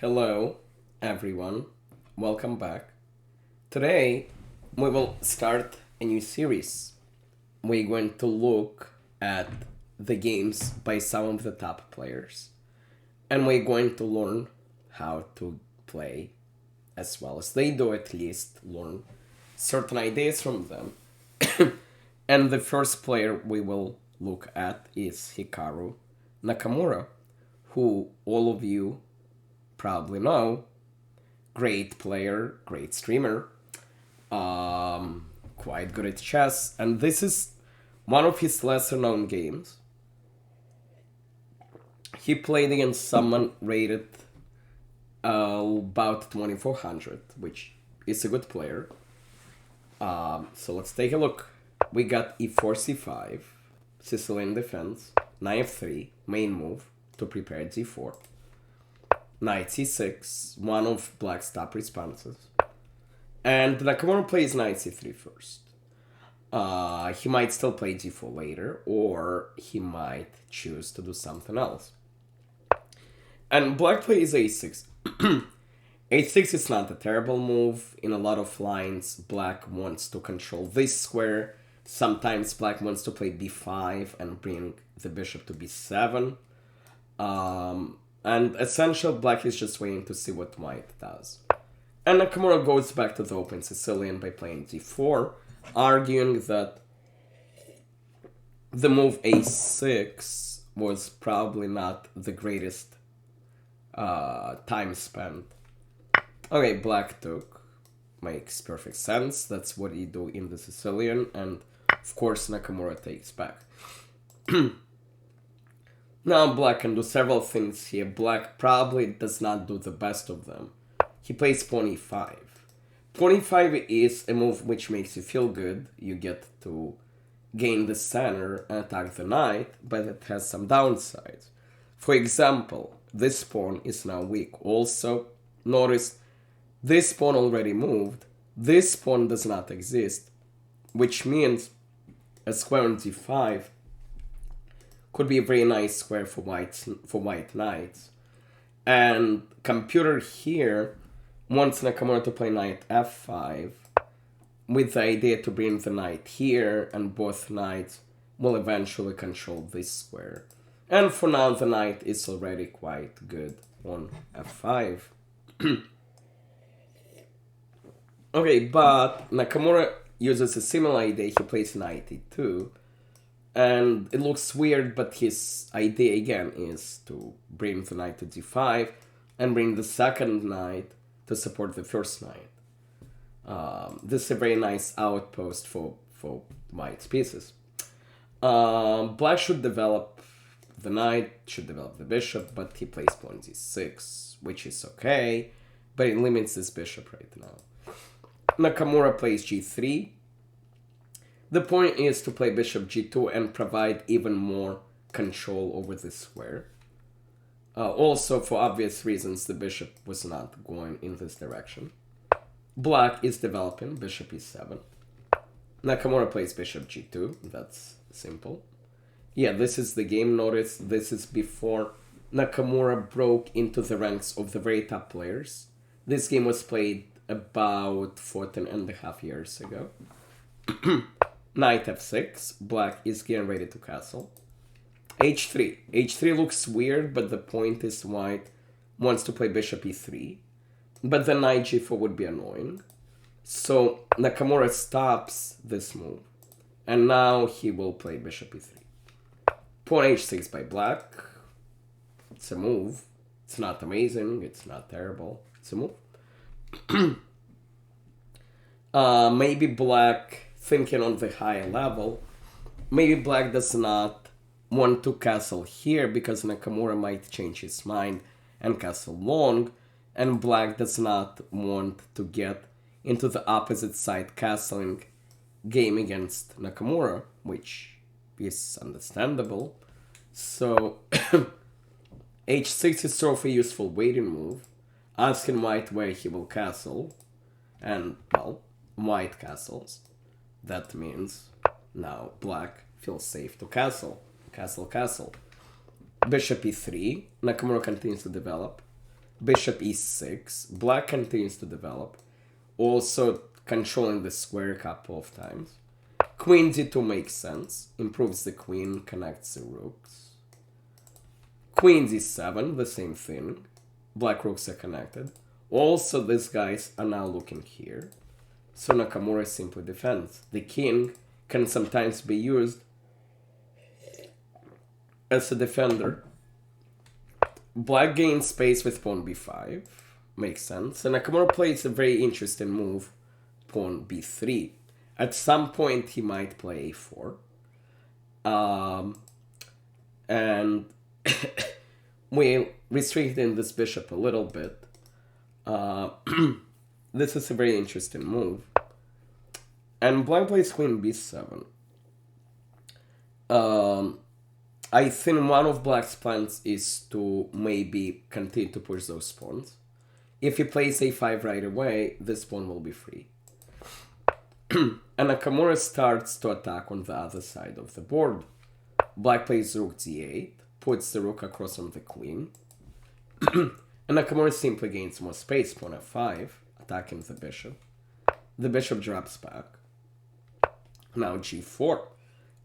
Hello, everyone. Welcome back. Today, we will start a new series. We're going to look at the games by some of the top players, and we're going to learn how to play as well as they do, at least learn certain ideas from them. And the first player we will look at is Hikaru Nakamura, who all of you probably know. Great player, great streamer, quite good at chess, and this is one of his lesser known games. He played against someone rated about 2400, which is a good player. So let's take a look. We got e4, c5, Sicilian Defense, knight f3, main move to prepare d4. Knight c6, one of black's top responses. And Nakamura plays knight c3 first. He might still play d4 later, or he might choose to do something else. And black plays a6. a6 is not a terrible move. In a lot of lines, black wants to control this square. Sometimes black wants to play b5 and bring the bishop to b7. And essentially, black is just waiting to see what white does. And Nakamura goes back to the open Sicilian by playing d4, arguing that the move a6 was probably not the greatest time spent. Okay, black took. Makes perfect sense. That's what you do in the Sicilian, and of course Nakamura takes back. Now black can do several things here. Black probably does not do the best of them. He plays pawn e5. Pawn e5 is a move which makes you feel good. You get to gain the center and attack the knight, but it has some downsides. For example, this pawn is now weak. Also, notice this pawn already moved. This pawn does not exist, which means a square on d5 could be a very nice square for white knights. And computer here wants Nakamura to play knight f5 with the idea to bring the knight here, and both knights will eventually control this square. And for now, the knight is already quite good on f5. Okay, but Nakamura uses a similar idea. He plays knight e2. And it looks weird, but his idea again is to bring the knight to d5 and bring the second knight to support the first knight. This is a very nice outpost for white's pieces. Black should develop the knight, should develop the bishop, but he plays pawn d6, which is okay, but it limits this bishop right now. Nakamura plays g3. The point is to play bishop g2 and provide even more control over this square. Also, for obvious reasons, the bishop was not going in this direction. Black is developing bishop e7. Nakamura plays bishop g2. That's simple. Yeah, this is the game. Notice this is before Nakamura broke into the ranks of the very top players. This game was played about 14.5 years ago. Knight f6, black is getting ready to castle. h3. h3 looks weird, but the point is white wants to play bishop e3. But the knight g4 would be annoying. So Nakamura stops this move. And now he will play bishop e3. Pawn h6 by black. It's a move. It's not amazing, it's not terrible. It's a move. Maybe black, thinking on the higher level, maybe black does not want to castle here because Nakamura might change his mind and castle long, and black does not want to get into the opposite side castling game against Nakamura, which is understandable. So h6 is sort of a useful waiting move, asking white where he will castle, and, well, white castles. That means now black feels safe to castle. Castle. Bishop e3. Nakamura continues to develop. Bishop e6. Black continues to develop, also controlling the square a couple of times. Queen d2 makes sense, improves the queen, connects the rooks. Queen d7, the same thing. Black rooks are connected. Also, these guys are now looking here. So Nakamura simply defends. The king can sometimes be used as a defender. Black gains space with pawn b5. Makes sense. And Nakamura plays a very interesting move, pawn b3. At some point, he might play a4. And we restricting this bishop a little bit. This is a very interesting move. And black plays queen b7. I think one of black's plans is to maybe continue to push those pawns. If he plays a5 right away, this pawn will be free. And Nakamura starts to attack on the other side of the board. Black plays rook d8, puts the rook across on the queen. And Nakamura simply gains more space, pawn f5, attacking the bishop. The bishop drops back. Now g4.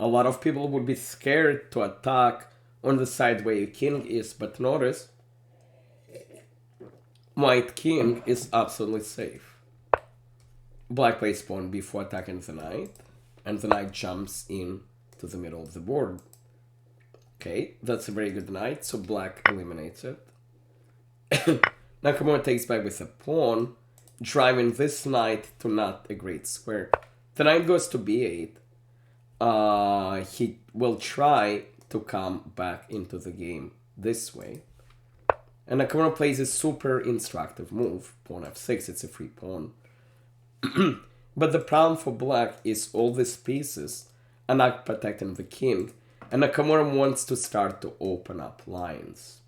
A lot of people would be scared to attack on the side where your king is, but notice, white king is absolutely safe. Black plays pawn b4 attacking the knight, and the knight jumps in to the middle of the board. Okay, that's a very good knight, so black eliminates it. Nakamura takes back with a pawn, driving this knight to not a great square. The knight goes to b8. He will try to come back into the game this way. And Nakamura plays a super instructive move, pawn f6, it's a free pawn. But the problem for black is all these pieces are not protecting the king, and Nakamura wants to start to open up lines.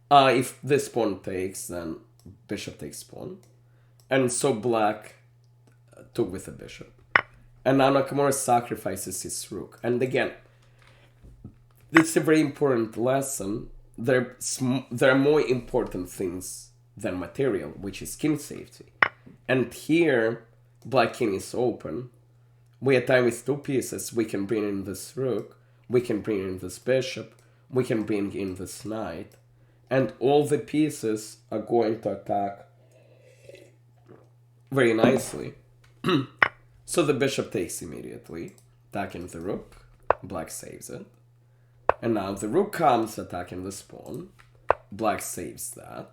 If this pawn takes, then bishop takes pawn. And so black took with the bishop. And now Nakamura sacrifices his rook. And again, this is a very important lesson. There are more important things than material, which is king safety. And here, black king is open. We attack with two pieces. We can bring in this rook. We can bring in this bishop. We can bring in this knight. And all the pieces are going to attack very nicely. So the bishop takes immediately, attacking the rook. Black saves it. And now the rook comes, attacking this pawn. Black saves that.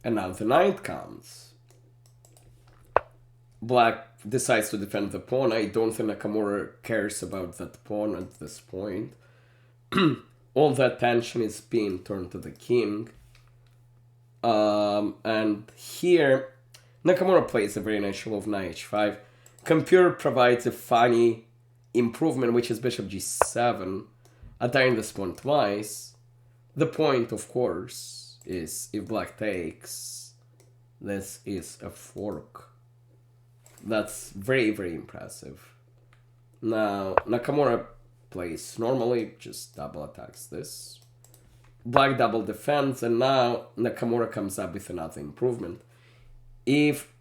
And now the knight comes. Black decides to defend the pawn. I don't think Nakamura cares about that pawn at this point. All the attention is being turned to the king. And here, Nakamura plays a very nice move, knight h5. Computer provides a funny improvement, which is bishop g7, attacking this pawn twice. The point, of course, is if black takes, this is a fork. That's very, very impressive. Now, Nakamura plays normally, just double attacks this. Black double defends, and now Nakamura comes up with another improvement. If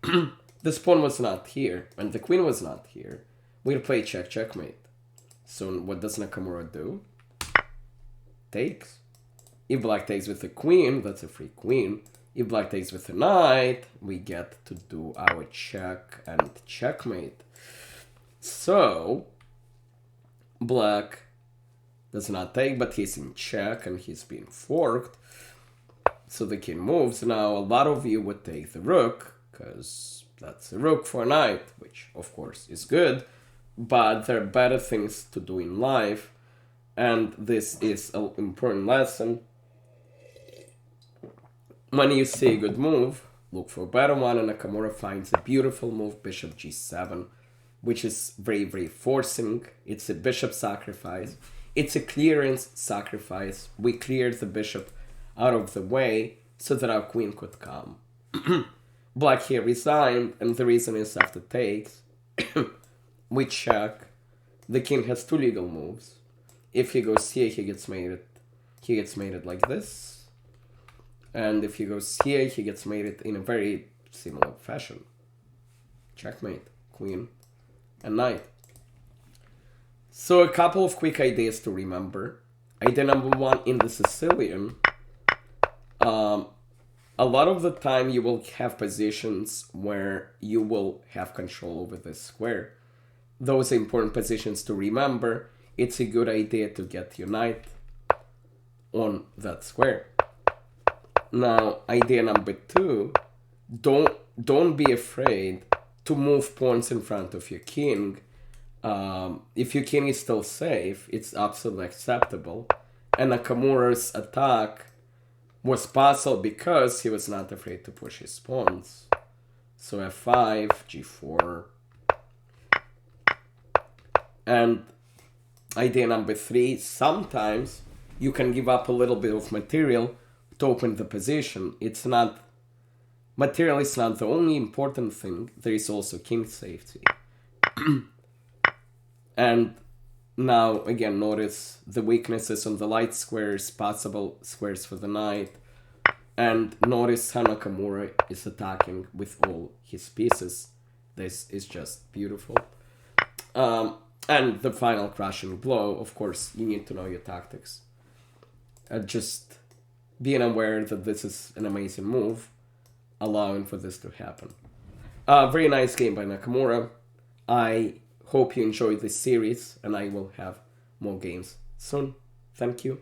this pawn was not here, and the queen was not here, we'd play check, checkmate. So what does Nakamura do? Takes. If black takes with the queen, that's a free queen. If black takes with the knight, we get to do our check and checkmate. So, black does not take, but he's in check and he's being forked. So the king moves. Now, a lot of you would take the rook, because that's a rook for a knight, which of course is good, but there are better things to do in life, and this is an important lesson. When you see a good move, look for a better one, and Nakamura finds a beautiful move, bishop g7, which is very, very forcing. It's a bishop sacrifice. It's a clearance sacrifice. We cleared the bishop out of the way so that our queen could come. Black here resigned, and the reason is after takes, we check. The king has two legal moves. If he goes here, he gets mated like this. And if he goes here, he gets mated in a very similar fashion. Checkmate, queen, and knight. So a couple of quick ideas to remember. Idea number one, in the Sicilian, a lot of the time you will have positions where you will have control over the square. Those are important positions to remember. It's a good idea to get your knight on that square. Now, idea number two, don't be afraid to move pawns in front of your king. If your king is still safe, it's absolutely acceptable. And Nakamura's attack was possible because he was not afraid to push his pawns. So f5, g4. And idea number three, sometimes you can give up a little bit of material to open the position. Material is not the only important thing. There is also king safety. And now, again, notice the weaknesses on the light squares, possible squares for the knight. And notice how Nakamura is attacking with all his pieces. This is just beautiful. And the final crushing blow, of course, you need to know your tactics. Just being aware that this is an amazing move, allowing for this to happen. Very nice game by Nakamura. I hope you enjoyed this series, and I will have more games soon. Thank you.